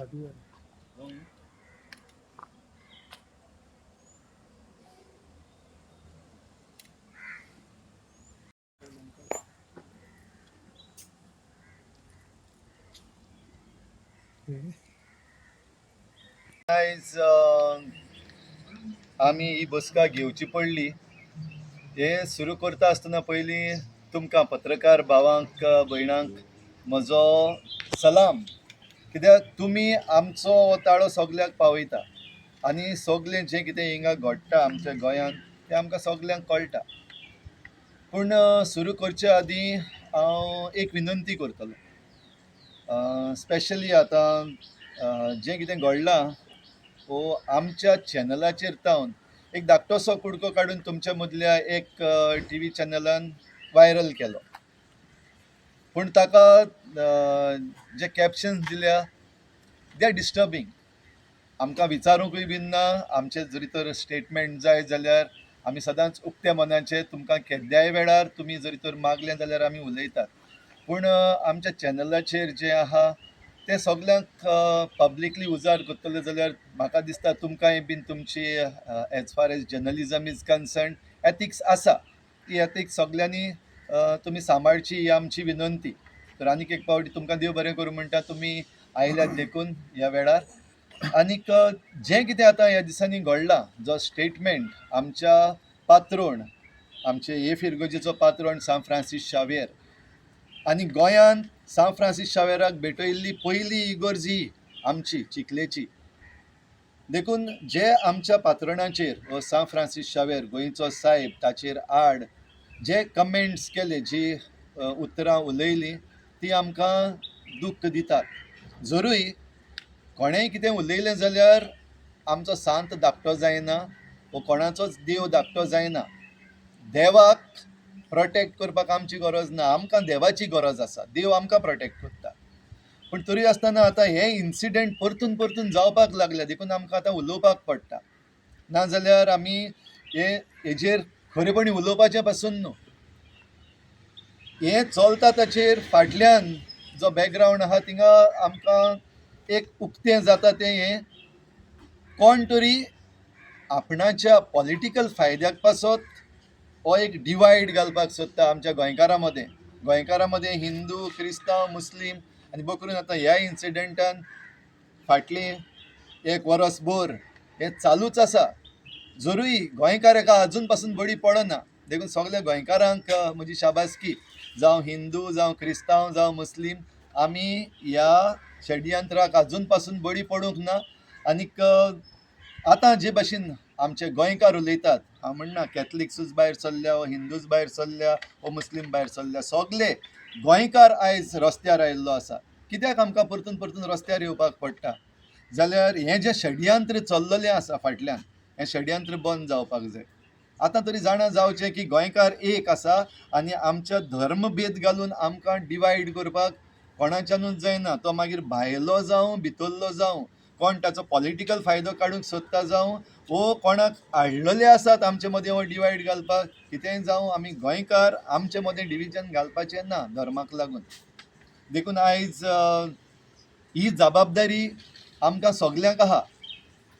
आयज आमी ही बसका घेवची पडली. हे सुरू करता आसतना पयलीं तुमकां पत्रकार भावांक भयणांक म्हजो सलाम, कित्याक तुमी आमचो हो ताळो सगल्याक पावयता आनी सगलें जें कितें हिंगा घडटा आमच्या गोंयांत तें आमकां सगल्यांक कळटा. पूण सुरू करचे आदीं हांव एक विनंती करतलो. स्पेशली आतां जें कितें घडलां वो आमच्या चॅनलाचेर तावन एक धाकटोसो कुडको काडून तुमच्या मदल्या एक टी व्ही चॅनलान वायरल केलो. पूण ताका जे कॅप्शन्स दिल्या दे आर डिस्टर्बींग. आमकां विचारूंकूय बीन ना. आमचे जरी तर स्टेटमेंट जाय जाल्यार आमी सदांच उक्त्या मनाचे, तुमकां केद्याय वेळार तुमी जरी तर मागलें जाल्यार आमी उलयतात. पूण आमच्या चॅनलाचेर जें आहा तें सगल्यांक पब्लिकली उजार करतले जाल्यार म्हाका दिसता तुमकांय बीन तुमची as far as journalism is concern ethics आसा. ती एथिक्स सगल्यांनी तुमी सांबाळची ही आमची विनंती. तर आनीक एक फावटी तुमकां देव बरें करूं म्हणटा, तुमी आयल्यात देखून ह्या वेळार. आनीक जें कितें आतां ह्या दिसांनी घडलां, जो स्टेटमेंट आमच्या पात्रोण, आमचे ए फिरगोजेचो पात्रोण सान फ्रांसीस शावेर आनी गोंयांत सान फ्रांसीस शावेराक भेटयल्ली पयली इगोर्जी आमची चिखलेची, देखून जे आमच्या पात्रोणाचेर वा सान फ्रांसीस शावेर गोंयचो साहेब ताचेर आड जे कमेंट्स केले, जी उतरां उलयलीं, ती आमकां दूख दितात. जरूय कोणेंय कितें उलयलें जाल्यार आमचो सांत धाकटो जायना वो कोणाचोच देव धाकटो जायना. देवाक प्रोटेक्ट करपाक आमची गरज ना, आमकां देवाची गरज आसा. देव आमकां प्रोटेक्ट करता. पूण तरी आसतना आतां हे इन्सिडेंट परतून परतून जावपाक लागल्या, देखून आमकां आतां उलोवपाक पडटा. नाजाल्यार आमी हेजेर खरेपणी उलोवपाचें पासून न्हू. हें चलता ताचेर फाटल्यान जो बॅकग्रावंड आहा थिंगा आमकां एक उक्तें जाता तें हें कोण तरी आपणाच्या पॉलिटिकल फायद्याक पासत हो एक डिवायड घालपाक सोदता आमच्या गोंयकारां मदें. गोंयकारां मदें हिंदू, क्रिस्तांव, मुस्लीम आनी बकरून आतां ह्या इन्सिडेंटान फाटलीं एक वरस भर हें चालूच आसा. जरूय गोंयकार हेका आजून पासून बळी पडना. देखून सगल्या गोंयकारांक म्हजी शाबासकी, जावं हिंदू, जावं क्रिस्तांव, जावं मुस्लीम, आमी ह्या षडयंत्राक आजून पासून बळी पडूंक ना. आनीक आतां जे भाशेन आमचे गोंयकार उलयतात, हांव म्हणना कॅथलिक्सूच भायर सरल्या वा हिंदूच भायर सरल्या वा मुस्लीम भायर सरल्या, सगळे गोंयकार आयज रस्त्यार आयिल्लो आसा. कित्याक आमकां परतून परतून रस्त्यार येवपाक पडटा? जाल्यार हें जें षडयंत्र चल्ललें आसा फाटल्यान, हें षडयंत्र बंद जावपाक जाय. आतां तरी जाणा जावचें की गोंयकार एक आसा आनी आमच्या धर्मभेद घालून आमकां डिवायड करपाक कोणाच्यानूच जायना. तो मागीर भायलो जावं भितरलो जावं, कोण ताचो पॉलिटिकल फायदो काडूंक सोदता जावं, वो कोणाक हाडलेले आसात आमचे मदें हो डिवायड घालपाक, कितेंय जावं, आमी गोंयकार आमचे मदें डिविजन घालपाचें ना धर्माक लागून. देखून आयज ही जबाबदारी आमकां सगल्यांक आहा.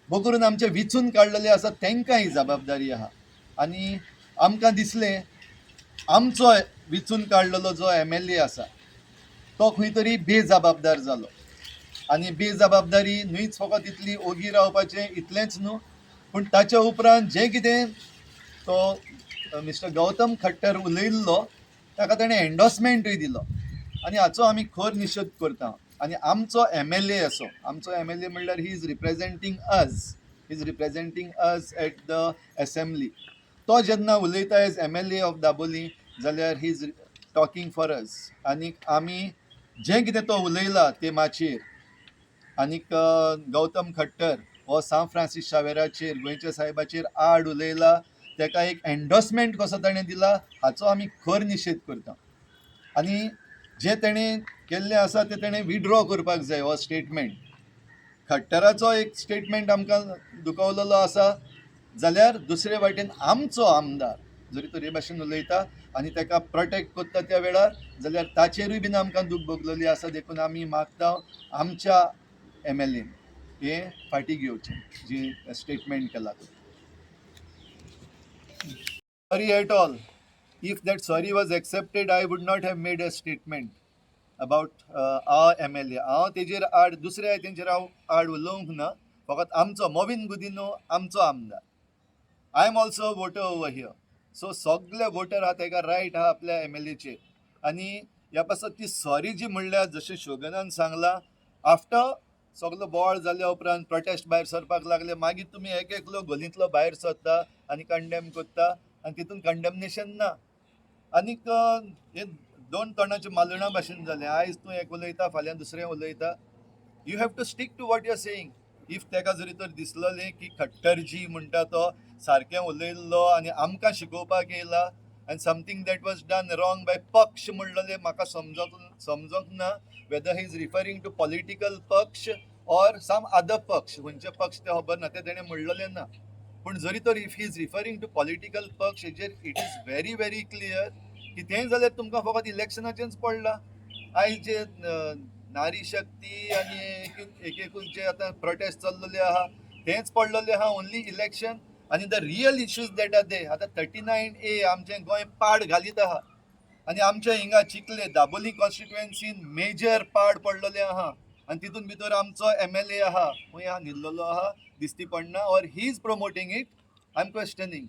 बकरून आमचे विचून काडलेले आसा तांकां ही जबाबदारी आहा. आनी आमकां दिसलें आमचो विचून काडलेलो जो MLA आसा तो खंय तरी बेजबाबदार जालो. आनी बेजबाबदारी न्हूच फकत इतली ओगी रावपाचें इतलेंच न्हू, पूण ताच्या उपरांत जें कितें तो मिस्टर गौतम खट्टर उलयल्लो ताका ताणें एन्डोर्समेंटूय दिलो. आनी हाचो आमी खर निशेध करता. आनी आमचो MLA असो, आमचो MLA म्हणल्यार he is representing us at the assembly. तो जेन्ना उलयता एज MLA ऑफ दाबोली जाल्यार he is talking for us. आनीक आमी जें कितें तो उलयला ते माचयेर, आनीक गौतम खट्टर हो सान फ्रांसीस शावेराचेर गोंयच्या साहेबाचेर आड उलयला, ताका एक एन्डोर्समेंट कसो ताणें दिला हाचो आमी खर निशेध करता. आनी जें ताणें केल्लें आसा तें ताणें विड्रॉ करपाक जाय हो स्टेटमेंट. खट्टराचो एक स्टेटमेंट आमकां दुखवलेलो आसा जाल्यार दुसरे वाटेन आमचो आमदार जरी तो हे भाशेन उलयता आनी ताका प्रोटेक्ट करता त्या वेळार, जाल्यार ताचेरूय बीन आमकां दूख भोगलेली आसा. देखून आमी मागता आमच्या MLA हे फाटी घेवचें जी स्टेटमेंट केला. Sorry at all. If that sorry was accepted, I would not have made a statement about our MLA. हांव तेजेर आड दुसऱ्या तेंचेर हांव आड उलोवंक ना. फकत आमचो मोविन गुदिनो आमचो आमदार. I am also voter over here. So सगळे वोटर आहा ताका रायट आहा आपल्या MLAचेर. आनी ह्या पासत ती सॉरी जी म्हणल्यार जशें शोगनान सांगला, आफ्टर सगळो बोवाळ जाल्या उपरांत प्रोटेस्ट भायर सरपाक लागले, मागीर तुमी एक एकलो गलींतलो भायर सरता आनी कंडेम करता आनी तितून कंडेमनेशन ना. आनीक हे दोन तोंडाचे मालणा भाशेन जालें. आयज तूं एक उलयता, फाल्यां दुसरें उलयता. You have to stick to what you are saying. If ताका जरी तर दिसलेलें की खट्टरजी म्हणटा तो सारकें उलयल्लो आनी आमकां शिकोवपाक येयला आनी something that was done wrong by पक्ष म्हणलेलें म्हाका समजोंक ना whether he is referring to political पक्ष ऑर सम अदर पक्ष. खंयचे पक्ष ते खबर ना, ते तेणें म्हणलेलें ना. पूण जरी तर if he is referring to political पक्ष, हेजेर it is very very clear की तें जाल्यार तुमकां फकत इलेक्शनाचेंच पडलां. आयज जे नारी शक्ती आनी एक जे आतां प्रोटेस्ट चल्लेले आहा तेंच पडलेलें आहा ओन्ली इलेक्शन. आनी the real issues that are they आतां 39A आमचें गोंय पाड घालीत आहा. आनी आमच्या हिंगा चिखले दाबोली कॉन्स्टिट्युएन्सीन मेजर पाड पडलेलें आहा आनी तितून भितर आमचो MLA आहा खंय आहा न्हिदलेलो आहा दिसती पडना, or he is promoting it. I am questioning.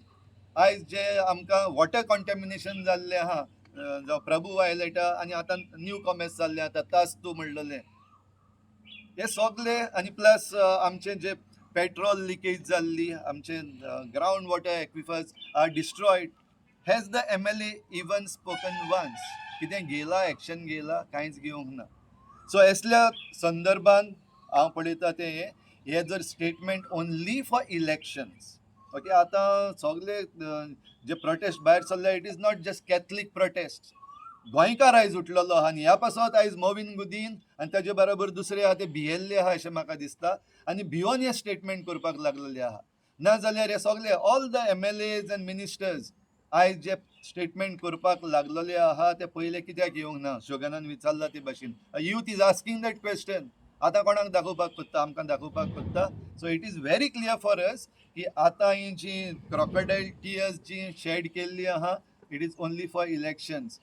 आयज जे आमकां वॉटर कॉन्टॅमिनेशन जाल्लें आहा जावं प्रभू वायलेटा आनी आतां न्यू कॉमेर्स जाल्लें आतां तास्तू म्हणलेलें, हे सगळे आनी प्लस आमचें जे पेट्रोल लिकेज जाल्ली, आमचे ground water aquifers are destroyed. Has the MLA even spoken once? कितें घेयला, एक्शन घेयला? कांयच घेवंक ना. सो असल्या संदर्भान हांव पळयता तें हे जर statement only for elections. Okay, आतां सगळे जे प्रोटेस्ट भायर चल्ले, it is not just Catholic prostate. गोंयकार आयज उठलेलो आहा आनी ह्या पासत आयज मोविन गुदीन आनी ताजे बरोबर दुसरे आहा ते भियेल्ले आहा अशें म्हाका दिसता आनी भिवून हे स्टेटमेंट करपाक लागलेले आहा. नाजाल्यार हे सगळे all the MLAs end ministers आयज जे स्टेटमेंट करपाक लागलेले आहा ते पयले कित्याक येवंक ना? शोगनान विचारला ते भाशेन. Youth is asking that question. आतां कोणाक दाखोवपाक कोत्ता? आमकां दाखोवपाक कोत्ता. So it is very clear for us की आतां ही जी क्रोकोडायल टियर्स जी शेड केल्ली आहा, it is only for elections.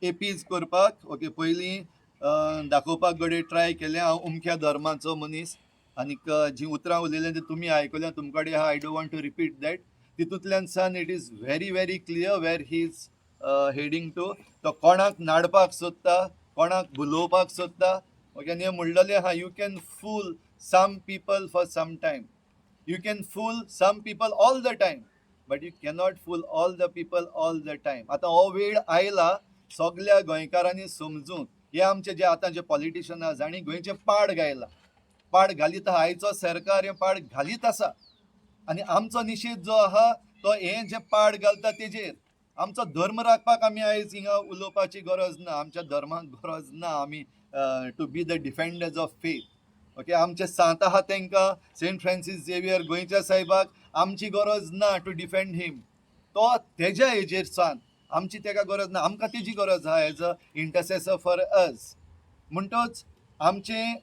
APs करपाक. ओके, पयलीं दाखोवपाक गडे ट्राय केलें हांव उमक्या धर्माचो मनीस, आनीक जी उतरां उलयलें ती तुमी आयकल्या, तुमचे कडेन आहा. I don't want to repeat that. तितूंतल्यान सान it is very very clear where he is heading to. तो कोणाक नाडपाक सोदता, कोणाक भुलोवपाक सोदता. ओके, आनी म्हणलेलें आहा you can fool some people for some time. You can fool some people all the time, but you cannot fool all the people all the time. आतां हो वेळ आयला सगळ्या गोंयकारांनी समजून हे आमचे जे आतां जे पॉलिटिशियन आहा जाणी गोंयचे पाड घायला, पाड घालीत आहा. आयचो सरकार हे पाड घालीत आसा आनी आमचो निशेध जो आहा तो हे जे पाड घालता तेजेर. आमचो धर्म राखपाक आमी आयज हिंगा उलोवपाची गरज ना. आमच्या धर्माक गरज ना आमी to be the defenders of faith. Okay, आमचे सांत आहा तांकां सेंट फ्रांसीस झेवियर गोंयच्या साहेबाक आमची गरज ना टू डिफेंड हीम. तो तेज्या हेजेर सांत, आमची ताका गरज ना. आमकां तेजी गरज आहा एज अ इंटरसेसर फॉर अस. म्हणटच आमचें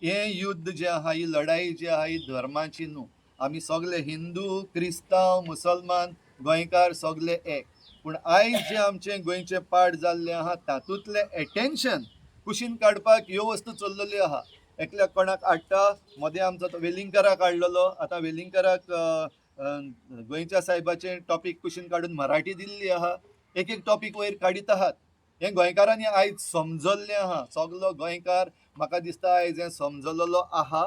हें युद्ध जें आहा, ही लढाई जी आहा ही धर्माची न्हू. आमी सगळे हिंदू, क्रिस्तांव, मुसलमान, गोंयकार सगळे एक. पूण आयज जे आमचें गोंयचें पाड जाल्लें आहा तातूंतलें एटेन्शन कुशीन काडपाक ह्यो वस्तू चल्लेल्यो आहा. एकल्याक कोणाक हाडटा, मदें आमचो तो वेलिंगकराक हाडलेलो. आतां वेलिंगकराक गोंयच्या साहेबाचें टॉपीक कुशीन काडून मराठी दिल्ली आहा. एक एक टॉपीक वयर काडीत आहात. हें गोंयकारांनी आयज समजल्लें आहा. सगलो गोंयकार म्हाका दिसता आयज हें समजलेलो आहा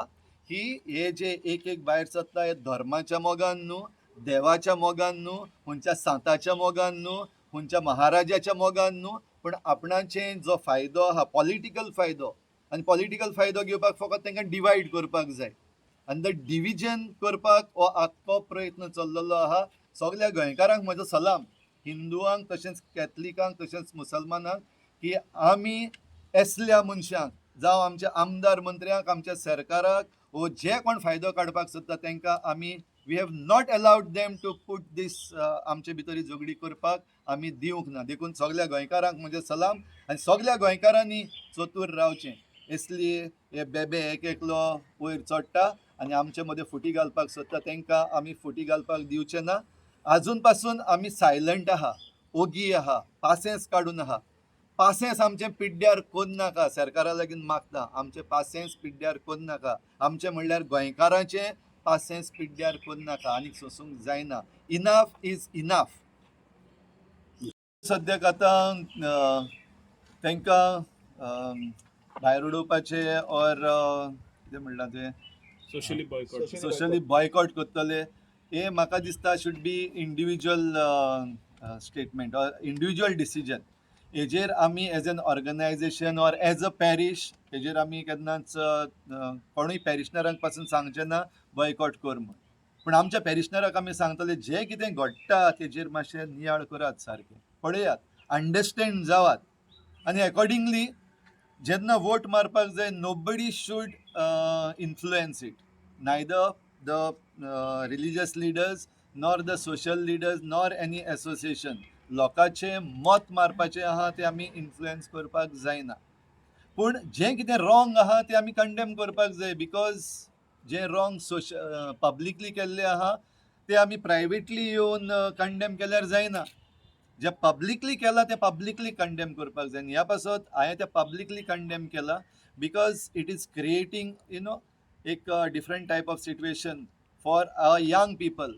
की हे जे एक एक भायर सरता हे धर्माच्या मोगान न्हू, देवाच्या मोगान न्हू, खंयच्या सांताच्या मोगान न्हू, खंयच्या महाराजाच्या मोगान न्हू, पूण आपणाचें जो फायदो आहा पॉलिटिकल फायदो, आनी पॉलिटिकल फायदो घेवपाक फकत तांकां डिवायड करपाक जाय. आनी द डिविजन करपाक हो आख्खो प्रयत्न चल्लेलो आहा. सगल्या गोंयकारांक म्हजो सलाम, हिंदुआंक तशेंच कॅथलिकांक तशेंच मुसलमानांक, की आमी असल्या मनशांक जावं आमच्या आमदार मंत्र्यांक, आमच्या सरकाराक वो जे कोण फायदो काडपाक सोदता तांकां आमी we have not allowed them to put this आमचे भितर ही झगडी करपाक आमी दिवंक ना. देखून सगल्या गोंयकारांक म्हजे सलाम आनी सगल्या गोंयकारांनी चतूर रावचें. इसलिए हे बेबे एक एकलो वयर चडटा आनी आमचे मदें फुटी घालपाक सोदता तांकां आमी फुटी घालपाक दिवचे ना. आजून पासून आमी सायलंट आहा, ओगी आहा, पासेंस काडून आहा. पासेंस आमचें पिड्ड्यार कोन्न नाका. सरकारा लागीं मागता आमचें पासेंस पिड्ड्यार कोन्न नाका. आमचें म्हणल्यार गोंयकारांचें पासेंस पिड्ड्यार कोन्न नाका. आनीक सोंसूंक जायना. Enough is enough. सद्याक आतां तांकां भायर उडोवपाचें ऑर कितें म्हणटा तें सोशली बॉयकॉट करतले. हे म्हाका दिसता should be individual statement or individual decision. हेजेर आमी as an organisation or as a parish हेजेर आमी केन्नाच कोणूय पॅरिशनरांक पासून सांगचें ना बॉयकॉट कर म्हूण. पूण आमच्या पॅरिशनराक आमी सांगतले जें कितें घडटा तेजेर मातशें नियाळ करात, सारकें पळयात, अंडरस्टँड जावात आनी अकॉर्डिंगली जेन्ना वोट मारपाक जाय nobody should influence it, neither the religious leaders nor the social leaders nor any association. लोकांचें मत मारपाचें आहा तें आमी इन्फ्लुएन्स करपाक जायना. पूण जें कितें रॉंग आहा तें आमी कंडेम करपाक जाय. बिकॉज जें रॉंग पब्लिकली केल्लें आहा तें आमी प्रायवेटली येवन कंडेम केल्यार जायना. जे पब्लिकली केला ते पब्लिकली कंडेम करपाक जाय. ह्या पासत हांवें ते पब्लिकली कंडेम केला बिकॉज इट इज क्रिएटींग एक different type of situation for young people.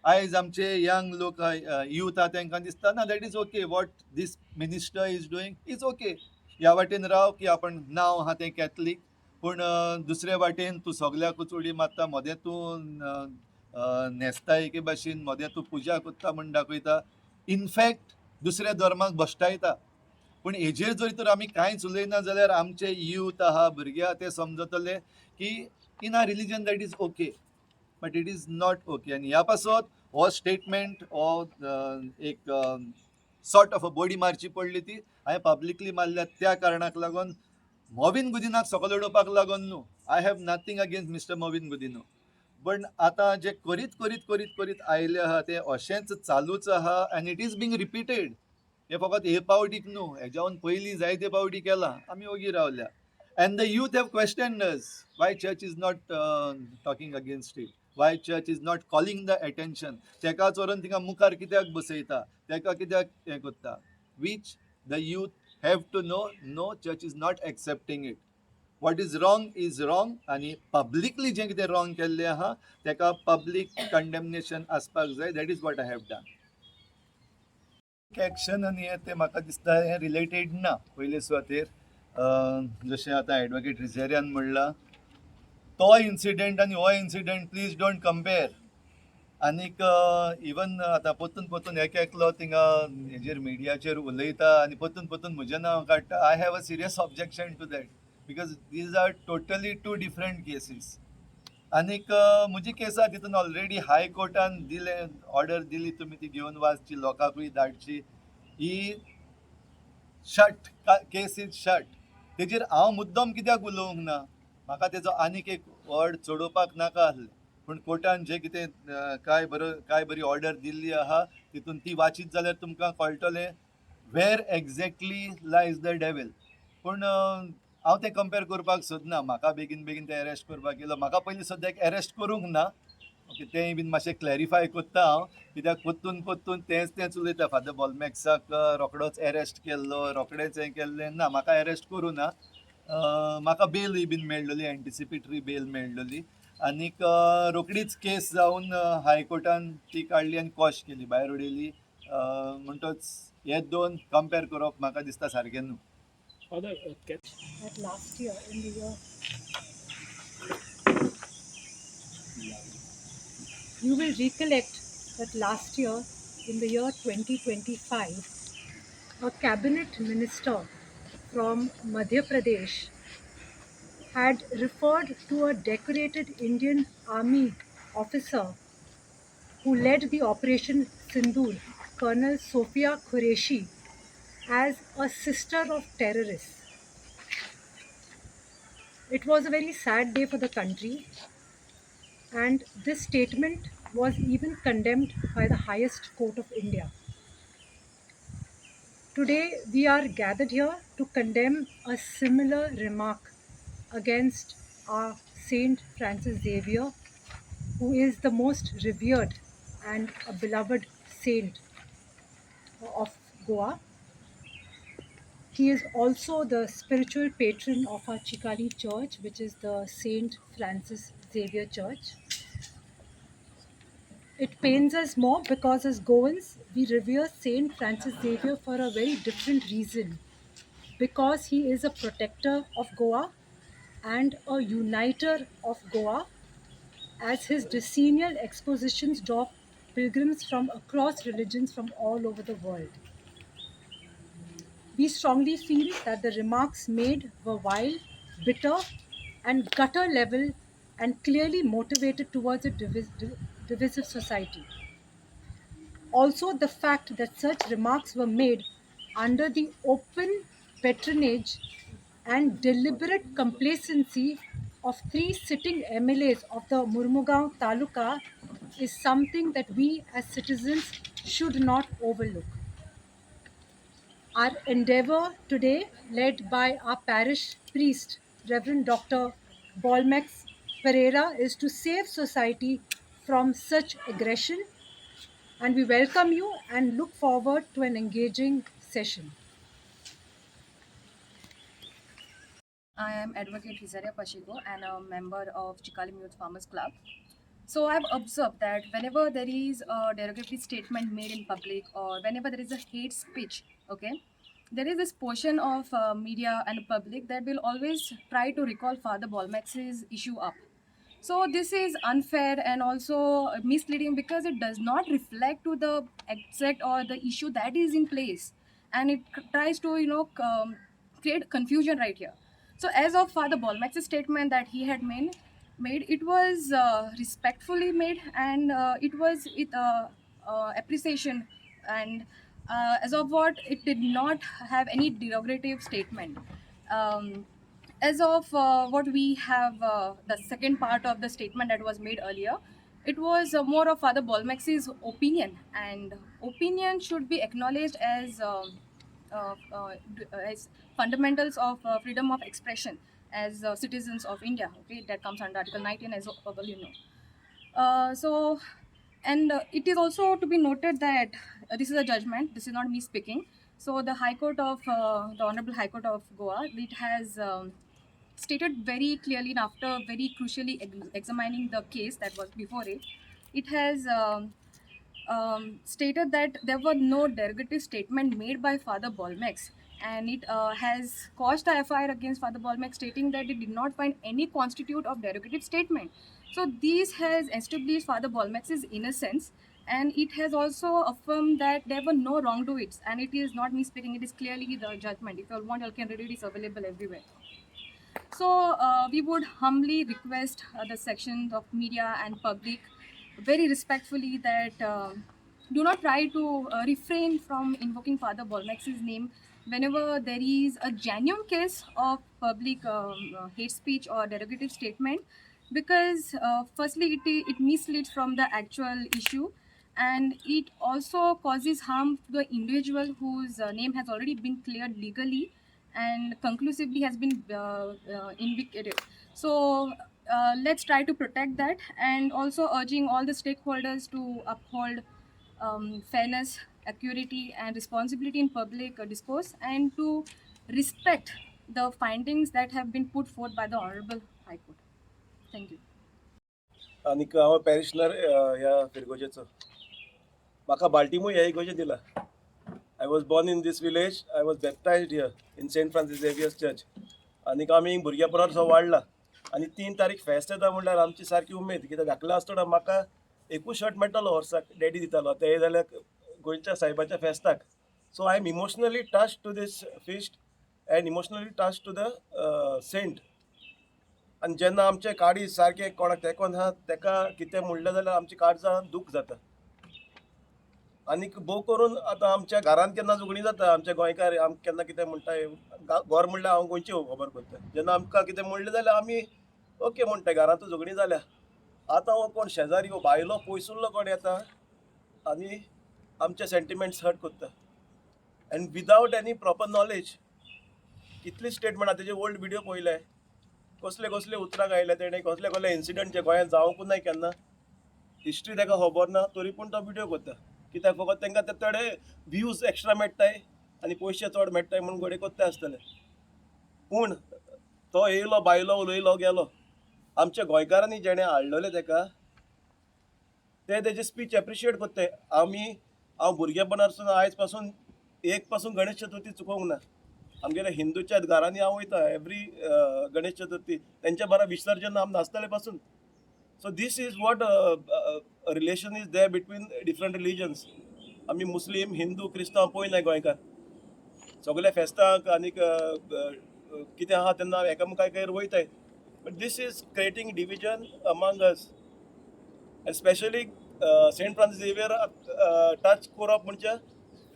आयज आमचे यंग लोक यूथ आहा तांकां दिसता ना that is okay what this minister is doing is okay. ह्या वाटेन राव की आपण नांव आहा तें कॅथलीक पूण दुसरे वाटेन तूं सगल्याकूच उडी मारता, मोदें तूं न्हेसता एके भाशेन, मोदें तूं पुजा कोत्ता म्हूण दाखयता, इनफॅक्ट दुसऱ्या धर्माक भश्टायता. पूण हेजेर जर तर आमी कांयच उलयना जाल्यार आमचे यूथ आहा, भुरगे आहा ते समजतले की in R religion that is okay but it is not okay. आनी ह्या पासत हो स्टेटमेंट हो एक सॉर्ट ऑफ अ बॉडी मारची पडली ती हांवें पब्लिकली मारल्या त्या कारणाक लागून. मोविन गुदिनाक सकयल उडोवपाक लागून न्हू. I have nothing against mister Mavin Godinho. पण आता जे करीत करीत करीत करीत आयले आहा ते अशेंच चालूच आहा आनी इट इज बींग रिपिटेड. हे फकत हे पावटीक न्हू, हेज्यावन पयलीं जायते पावटी केला, आमी ओगी रावल्या. And the youth have questioned us why church is not talking against it, why church is not calling the attention. तेकाच व्हरून तिका मुखार कित्याक बसयता, तेका कित्याक हें करता. Which the youth have to know, no, church is not accepting it. What is wrong आणि publicly जें कितें wrong केल्लें आहा तेका public condemnation आसपाक जाय. That is what I have done. Action आनी हें तें म्हाका दिसता हें रिलेटेड ना. पयले सुवातेर जशें आतां एडवोकेट रिझेरियान म्हणलां तो इन्सिडेंट आनी हो इन्सिडेंट प्लीज डोंट कंपेर. आनीक इवन आतां पोतून एक एकलो थिंगा हेजेर मिडियाचेर उलयता आनी पोतून म्हजें नांव काडटा. I have a serious objection to that because these are totally two different cases. आनीक म्हजी केस आहा तितून ऑलरेडी हाय कोर्टान ऑर्डर दिली तुमी ती घेवन वाचची, लोकांकूय धाडची. ही शट, केस इज शट. तेजेर हांव मुद्दम कित्याक उलोवंक ना, म्हाका तेजो आनीक एक वर्ड चडोवपाक नाका आसलें. पूण कोर्टान जें कितें काय बरी ऑर्डर दिल्ली आहा तितून ती वाचीत जाल्यार तुमकां कळटलें वेर एक्झॅक्टली लायज द डेविल. पूण हांव तें कंपेर करपाक सोदना. म्हाका बेगीन ते अरेस्ट करपाक येयलो. म्हाका पयलीं सद्याक अरेस्ट करूंक ना. ओके, तेंय बीन मातशें क्लॅरिफाय कोत्ता हांव, कित्याक पोत्तून तेंच उलयता. फादर बॉलमॅक्साक रोखडोच अरेस्ट केल्लो, रोखडेंच हें केल्लें ना. म्हाका अरेस्ट करूं ना. म्हाका बेलूय बीन मेळ्ळली, एंटिसिपेटरी बेल मेळ्ळली. आनीक रोखडीच केस जावन हायकोर्टान ती काडली आनी कॉश केली, भायर उडयली. म्हणटच हे दोन कंपेर करप म्हाका दिसता सारकें न्हू. That last year in the year, you will recollect that last year in the year 2025, a cabinet minister from Madhya Pradesh had referred to a decorated Indian army officer who led the Operation Sindoor, Colonel Sophia Qureshi, as a sister of terrorists. It was a very sad day for the country, and this statement was even condemned by the highest court of India. Today we are gathered here to condemn a similar remark against our Saint Francis Xavier, who is the most revered and a beloved saint of Goa. He is also the spiritual patron of our Chikali church, which is the Saint Francis Xavier Church. It pains us more because, as Goans, we revere Saint Francis Xavier for a very different reason. Because he is a protector of Goa and a uniter of Goa, as his decennial expositions draw pilgrims from across religions from all over the world. We strongly feel that the remarks made were vile, bitter, and gutter level and clearly motivated towards a divisive society. Also, the fact that such remarks were made under the open patronage and deliberate complacency of three sitting MLAs of the Murmugaon Taluka is something that we as citizens should not overlook. Our endeavor today, led by our parish priest, Reverend Dr. Bolmex Pereira, is to save society from such aggression, and we welcome you and look forward to an engaging session. I am Advocate Rizaria Pashiko and a member of Chikalim Youth Farmers Club. So I've observed that whenever there is a derogatory statement made in public or whenever there is a hate speech, okay, there is this portion of media and public that will always try to recall Father Bolmax's issue up. So this is unfair and also misleading because it does not reflect to the exact or the issue that is in place, and it tries to create confusion right here. So as of Father Bolmax's statement that he had made it was respectfully made, and it was with appreciation, and as of what it did not have any derogative statement. As of what we have, the second part of the statement that was made earlier, it was more of Father Bolmax's opinion, and opinion should be acknowledged as fundamentals of freedom of expression as citizens of India. Okay, that comes under Article 19, as well you know. So, and it is also to be noted that this is a judgment. This is not me speaking. So the High Court of the Honorable High Court of Goa, it has stated very clearly, and after very crucially examining the case that was before it, it has stated that there were no derogatory statement made by Father Bolmex, and it has caused a FIR against Father Bolmex, stating that it did not find any constitute of derogative statement. So this has established Father Bolmex's innocence, and it has also affirmed that there were no wrongdoings, and it is not me speaking, it is clearly the judgment. If you all want, you can read it, it's available everywhere. So we would humbly request the sections of media and public very respectfully that do not try to refrain from invoking Father Bolmax's name whenever there is a genuine case of public hate speech or derogative statement, because firstly it misleads from the actual issue, and it also causes harm to the individual whose name has already been cleared legally and conclusively has been indicated. So let's try to protect that, and also urging all the stakeholders to uphold fairness, accuracy, and responsibility in public discourse, and to respect the findings that have been put forth by the Honorable High Court. Thank you. आनीक हांव पॅरिशनर ह्या फिरगोजेचो. म्हाका Baltimore ह्या इगोजेन दिला. I was born in this village. I was baptized here in St. Francis Xavier's Church. आनीक आमी भुरग्या बरोबर सो वाडला. आनी 3 तारीख फेस्त येता म्हणल्यार आमची सारकी उमेद, कित्याक धाकलो आसतना म्हाका एकूच शर्ट मेळटालो वर्साक, डॅडी दितालो, ते जाल्यार गोंयच्या सायबाच्या फेस्ताक. So I am emotionally touched to this feast and emotionally touched to the saint. आनी जेन्ना आमचे काळीज सारके कोणाक तेंकोन आहा तेका कितें म्हणलें जाल्यार आमची काळजां दूख जाता. आनीक भोव करून आतां आमच्या घरांत केन्ना झगडीं जाता, आमचे गोंयकार आमकां केन्ना कितें म्हणटाय, गोर म्हणल्यार हांव गोंयची खबर करता. जेन्ना आमकां कितें म्हणलें जाल्यार आमी ओके म्हणटाय, घरांतू झगडीं जाल्या. आतां हो कोण शेजारी, हो भायलो पयसुल्लो कोण येता आनी आमचे सेंटिमेंट्स हर्ट करता, end without any proper knowledge. कितली स्टेटमेंट आहा, तेजे ओल्ड व्हिडिओ पळयले, कसले कसले उतराक आयले तेणे कसले कसले इन्सिडंट जे गोंयांत जावंकूच ना केन्ना हिस्ट्री ताका खबर ना तरी पूण तो व्हिडिओ करता कित्याक फकत तांकां ते थोडे व्ह्यूज एक्स्ट्रा मेळटाय आनी पयशे चड मेळटाय म्हणून घोडे कोत्ते आसतले पूण तो येयलो बायलो उलयलो गेलो आमच्या गोंयकारांनी जेणे हाडलेले ताका ते तेजे स्पीच एप्रिशिएट कोत्ताय हांव भुरगेपणासून आयज पासून एक पासून गणेश चतुर्थी चुकोवंक ना आमगेल्या हिंदूच्या घरांनी हांव वयता एवरी गणेश चतुर्थी तेंच्या बरा विसर्जन आमी नाचतले पासून so this is what relation is there between different religions आमी मुस्लीम हिंदू क्रिस्तांव पळयनाय गोंयकार सगळे फेस्तांक आनीक कितें आहा तेन्ना एकामेकांगेर वयताय but this is creating division among us specially Saint Francis Xavier touch करप म्हणजे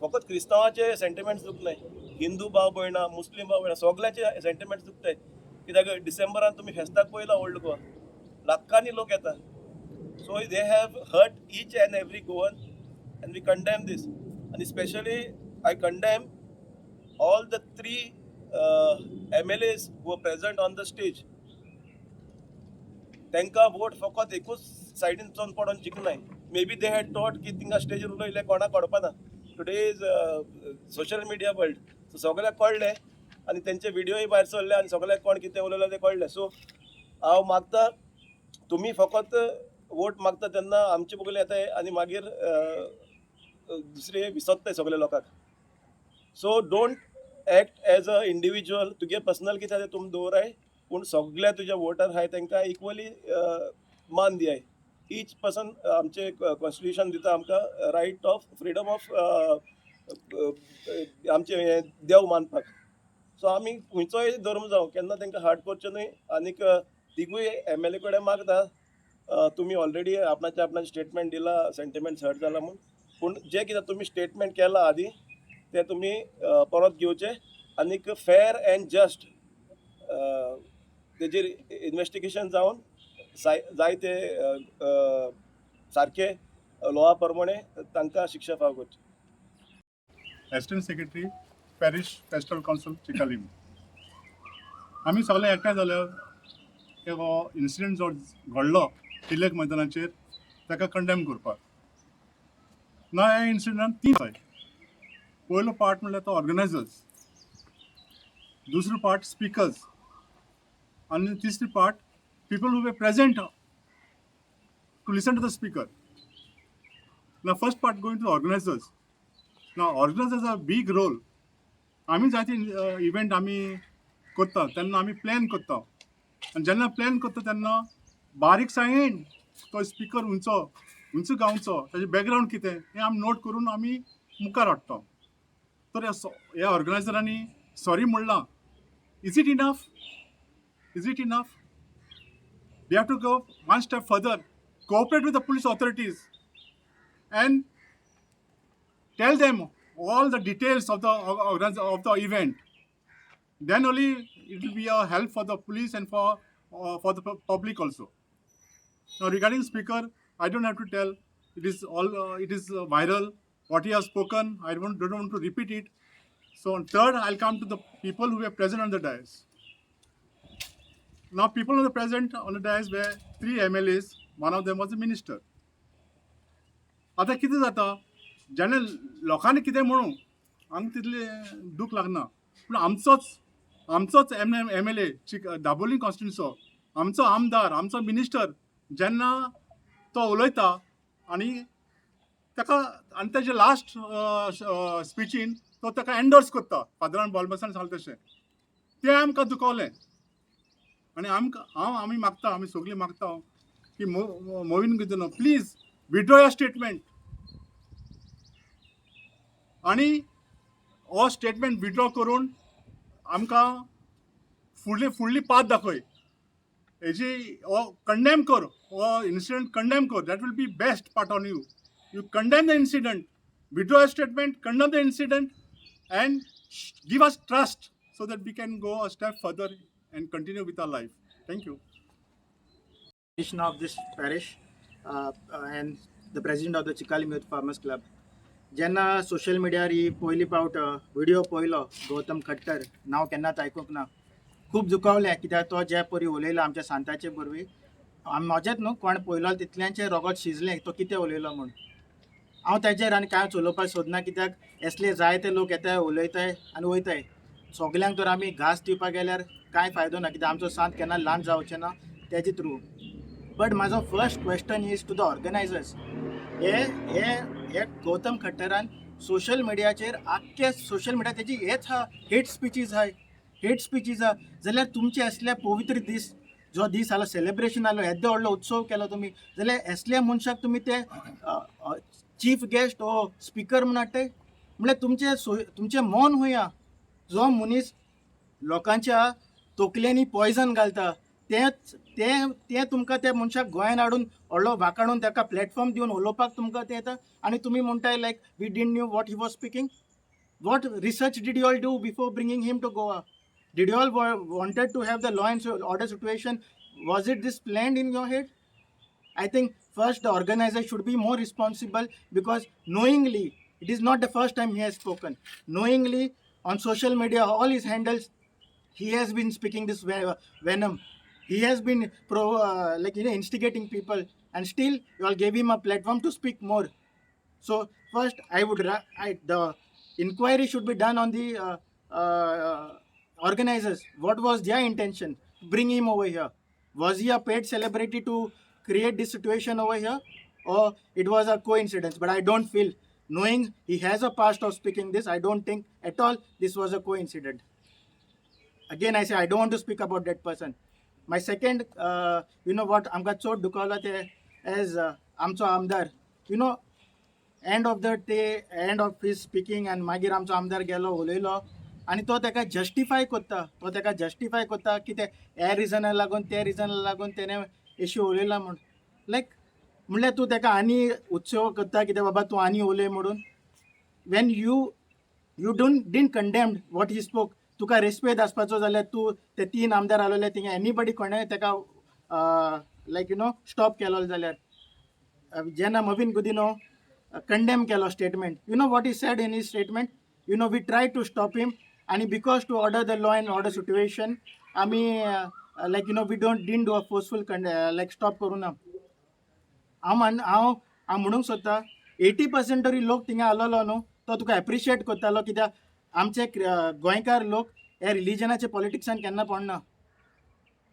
फकत क्रिस्तांवाचे सेंटिमेंट्स दुखनाय हिंदू भाव भयणां मुस्लीम भाव भयणां सगळ्याचे सेंटिमेंट्स दुखताय कित्याक डिसेंबरान तुमी फेस्ताक पळयला ओल्ड गोवा लाखांनी लोक येता so they have hurt each and every Goan and we condemn this आनी specially I condemn all the 3 MLAs who were present on the stage तांकां वोट फकत एकूच सायडीनच्यान पडोन जिखनाय may be they had thought की थिंगा स्टेजीर उलयले कोणाक कळपाना today is social media world so सगळ्याक कळ्ळें आनी तेंचे व्हिडियोय भायर सरले आनी सगळ्याक कोण कितें उलयलें तें कळ्ळें सो हांव मागता तुमी फकत वोट मागता तेन्ना आमचे बगले येताय आनी मागीर दुसरे विसरताय सगळे लोकांक so don't act as a individual तुगे पर्सनल कितें तें तुमी दवराय पूण सगळे तुजे वोटर आहाय तांकां इक्वली मान दियाय ईच पर्सन आमचे कॉन्स्टिट्यूशन दिता आमकां रायट ऑफ फ्रिडम ऑफ आमचे देव मानपाक सो आमी खंयचोय धर्म जावं केन्ना तांकां हार्ट करचें न्हय आनीक तिगूय MLA कडेन मागता तुमी ऑलरेडी आपणाचे स्टेटमेंट दिला सेंटिमेंट्स हर्ट जाला म्हूण पूण जे कितें तुमी स्टेटमेंट केला आदी ते तुमी परत घेवचे आनीक फेर अँड जस्ट तेजेर इन्वेस्टिगेशन जावन जाय ते सारखे लॉआ प्रमाणे तांकां शिक्षा फाव करची assistant secretary parish festival council Chicalim आमी सगळे एकठांय जाल्यार हो इन्सिडंट जो घडलो तिलेक मैदानाचेर ताका कंडेम करपाक ना ह्या इन्सिडंटान 3 आसाय पयलो पार्ट म्हणल्यार तो ऑर्गनायजर्स दुसरो पार्ट स्पिकर्स आनी तिसरी part people who were present to listen to the speaker. Now first part going to the organizers. Now organizers have a big role. आम्ही जायते इव्हेंट आम्ही करता तेन्ना आम्ही प्लॅन करता आनी जेन्ना प्लॅन करता तेन्ना बारीकसायेन तो स्पिकर उंच गावचो ताजे बॅकग्रावंड कितें हें आमी नोट करून आमी मुखार हाडटा तर ह्या ऑर्गनायझरांनी सॉरी म्हणलां is it enough they have to go one step further, cooperate with the police authorities and tell them all the details of the event. Then only it will be a help for the police and for the public also. Now regarding speaker, I don't have to tell, it is viral what he has spoken. I don't want to repeat it. So third, I'll come to the people who were present on the dais. Now people who were present on the dais were 3 MLAs, one of them was a minister. आता कितें जाता जेन्ना लोकांनी कितें म्हणू हांगा तितलें दूख लागना पूण आमचोच MLA दाबोलीम कॉन्स्टिट्युन्सीचो आमचो आमदार आमचो मिनिस्टर जेन्ना तो उलयता आनी ताचे लास्ट स्पिचीन तो ताका एंडोर्स करता फादरान बॉलमेसान सांगलें तशें तें आमकां दुखवलें आनी आमी मागता आमी सगळीं मागता की मोवीन Gudino please withdraw your statement आनी हो स्टेटमेंट विड्रॉ करून आमकां फुडली पाथ दाखय हेजी हो कंडेम कर हो इन्सिडंट कंडेम कर that will be best part on you condemn the incident withdraw your statement condemn the incident and give us trust so that we can go a step further and continue with our life. Thank you. Of this parish and the president of the Chikalim Youth Farmers Club. जेन्ना social मिडियार ही पयली पावट video पळयलो गौतम खट्टर नांव केन्नाच आयकूंक ना खूब दुखवलें कित्याक तो जे परी उलयलो आमच्या सांताचे परवी म्हाजेच न्हू कोण पळयलो तितल्यांचें रगत शिजलें तो कितें उलयलो म्हूण हांव तेजेर आनी कांयच उलोवपाक सोदना कित्याक असले जायते लोक येताय उलयताय आनी वयताय सगल्यांक तर आमी घास दिवपाक गेल्यार कांय फायदो ना कित्याक आमचो सांत केन्ना ल्हान जावचें ना तेजे थ्रू बट म्हाजो first question is to the organisers हे हे हे गौतम खट्टरान सोशल मिडियाचेर आख्खे सोशल मिडिया तेजी हेच हा हेट स्पिचीज हा जाल्यार तुमचे असले पवित्र दीस जो दीस आलो सेलिब्रेशन आलो येदो व्हडलो उत्सव केलो तुमी जाल्यार असल्या मनशाक तुमी ते चीफ गेस्ट ओ स्पिकर म्हण हाडटाय म्हळ्यार तुमचें मौन हुंया जो मनीस लोकांच्या तोकलेनी पॉयझन घालता ते तुमकां त्या मनशाक गोंयान हाडून व्हडलो वाकाडून ताका प्लॅटफॉर्म दिवन उलोवपाक तुमकां ते येता आनी तुमी म्हणटाय like we didn't knew what he was speaking what research did you all do before bringing him to Goa did you all wanted to have the law and order situation was it this planned in your head I think first the organizer should be more responsible because knowingly it is not the first time he has spoken knowingly on social media all his handles he has been speaking this venom he has been instigating people and still you all gave him a platform to speak more so first the inquiry should be done on the organizers what was their intention to bring him over here was he a paid celebrity to create this situation over here or it was a coincidence but I don't feel knowing he has a past of speaking this I don't think at all this was a coincidence again I say I don't want to speak about that person my second you know what amka chot dukawla te as amcho amdar you know end of the day end of his speaking and मागीर आमचो आमदार गेलो उलयलो आनी तो ताका justify कोत्ता की ते ह्या रिजनाक लागून त्या रिजनाक लागून तेणे एशी उलयला म्हूण लायक म्हणल्यार तूं ताका आनी उत्सव करता कितें बाबा तूं आनी उलय म्हणून when you didn't condemned what he spoke तुका रेस्पेद आसपाचो जाल्यार तूं ते 3 आमदार आसलेले थिंगा एनीबडी कोणें ताका लायक यू नो स्टॉप केलो जाल्यार जेन्ना मवीन गुदिनो कंडेम केलो statement you know what is said in his statement you know we tried to stop him and because to order the law and order situation आमी like you know we didn't do a forceful like stop करूना हांव म्हणूंक सोदता 80% तरी लोक थिंगा आसलेलो न्हू तो तुका एप्रिशिएट करतालो कित्याक आमचे गोंयकार लोक हे रिलिजनाचे पॉलिटिक्सान केन्ना पडना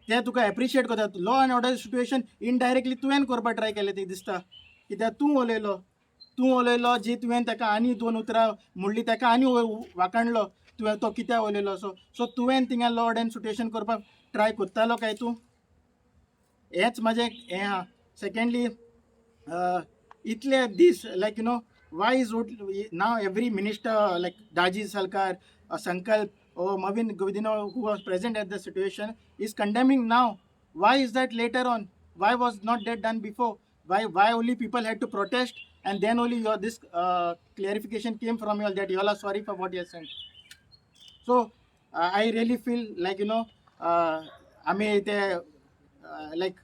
ते तुका एप्रिशिएट करता law end order situation indirectly तुवें करपाक ट्राय केलें ते दिसता कित्याक तूं उलयलो जी तुवें ताका आनी 2 उतरां म्हणली ताका आनी वाकाणलो तुवें तो कित्याक उलयलो सो तुवें थिंगा लॉ एंड सिट्युएशन करपाक ट्राय करतालो काय तूं हेच म्हाजें हें आहा सेकेंडली इतले दीस like you know why is now every minister like Daji Salkar Sankalp or Mavin Govidino who was present at the situation is condemning now why is that later on why was not that done before why only people had to protest and then only this clarification came from you all that you all are sorry for what you have sent so I really feel like you know आमी ते like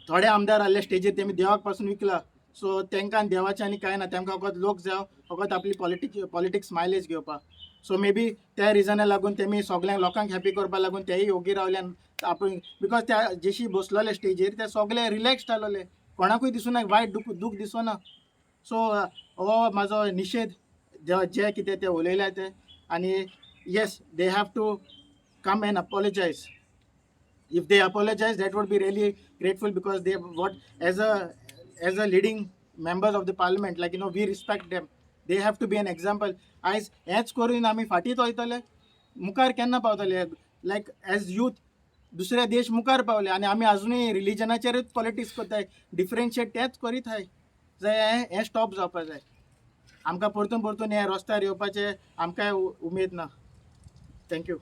थोडे आमदार आसले स्टेजीर तेमी देवाक पासून विकला सो तांकां देवाचें आनी कांय ना तांकां फकत लोक जाय फकत आपली पॉलिटिक्स मायलेज घेवपाक सो मे बी त्या रिजना लागून तेमी सगळ्यांक लोकांक हॅपी करपा लागून तेय ओगी रावल्यान आपूण बिकॉज त्या जेशी बसलेले स्टेजीर ते सगळे रिलॅक्स्ड आसलेले कोणाकूय दिसूना वायट दूख दिसना सो हो म्हाजो निशेध जे कितें ते उलयल्या ते आनी yes they have to come and apologize if they apologize that would be really grateful because they what as a leading members of the parliament like you know we respect them they have to be an example as हेच करून आमी फाटीत वयतले मुखार केन्ना पावतले like as youth दुसरे देश मुखार पावले आनी आमी अजुनूय रिलिजनाचेरूच पॉलिटिक्स करताय डिफरन्शिएट तेच करीत हाय जाय हें स्टॉप जावपाक जाय आमकां परतून हे रस्त्यार येवपाचे आमकां उमेद ना थँक्यू